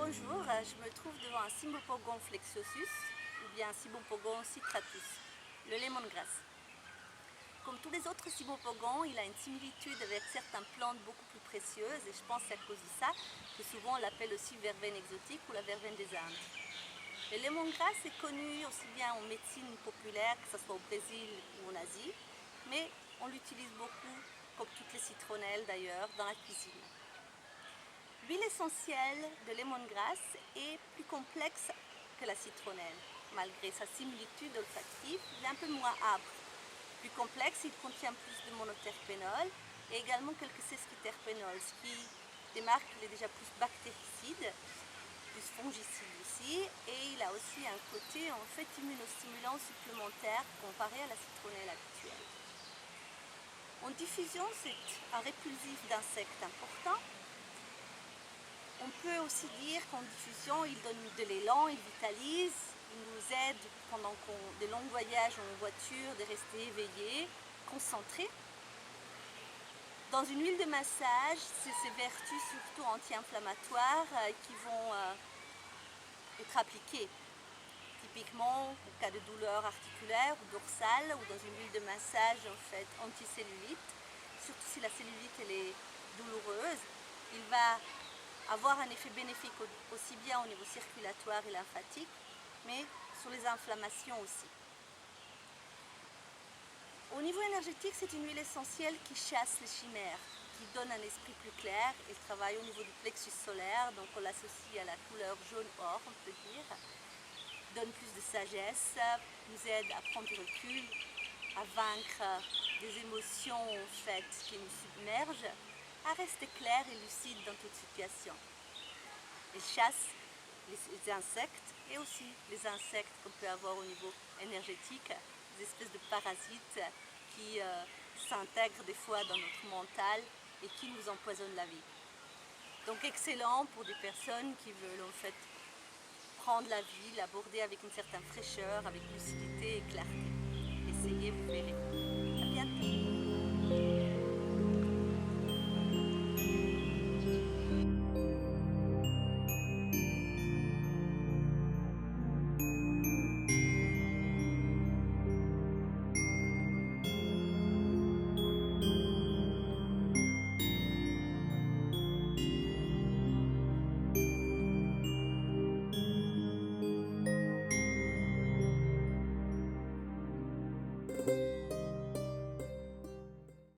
Bonjour, je me trouve devant un Cymbopogon flexosus ou bien un Cymbopogon citratus, le lemongrass. Comme tous les autres Cymbopogon, il a une similitude avec certaines plantes beaucoup plus précieuses et je pense que c'est à cause de ça que souvent on l'appelle aussi verveine exotique ou la verveine des Indes. Le lemongrass est connu aussi bien en médecine populaire, que ce soit au Brésil ou en Asie, mais on l'utilise beaucoup, comme toutes les citronnelles d'ailleurs, dans la cuisine. L'huile essentielle de lemongrass est plus complexe que la citronnelle. Malgré sa similitude olfactive, il est un peu moins âpre. Plus complexe, il contient plus de monoterpénol et également quelques sesquiterpénols, ce qui démarque qu'il est déjà plus bactéricide, plus fongicide aussi, et il a aussi un côté en fait immunostimulant supplémentaire comparé à la citronnelle actuelle. En diffusion, c'est un répulsif d'insectes important. On peut aussi dire qu'en diffusion, il donne de l'élan, il vitalise, il nous aide pendant des longs voyages en voiture de rester éveillés, concentrés. Dans une huile de massage, c'est ses vertus surtout anti-inflammatoires qui vont être appliquées. Typiquement, au cas de douleur articulaire ou dorsale, ou dans une huile de massage en fait anti-cellulite, surtout si la cellulite elle est douloureuse, il va avoir un effet bénéfique aussi bien au niveau circulatoire et lymphatique, mais sur les inflammations aussi. Au niveau énergétique, c'est une huile essentielle qui chasse les chimères, qui donne un esprit plus clair. Elle travaille au niveau du plexus solaire, donc on l'associe à la couleur jaune-or, on peut dire. Donne plus de sagesse, nous aide à prendre du recul, à vaincre des émotions en fait qui nous submergent, à rester clair et lucide dans toute situation. Elle chasse les insectes et aussi les insectes qu'on peut avoir au niveau énergétique, des espèces de parasites qui s'intègrent des fois dans notre mental et qui nous empoisonnent la vie. Donc excellent pour des personnes qui veulent en fait prendre la vie, l'aborder avec une certaine fraîcheur, avec lucidité et clarté. Essayez, vous verrez. À bientôt.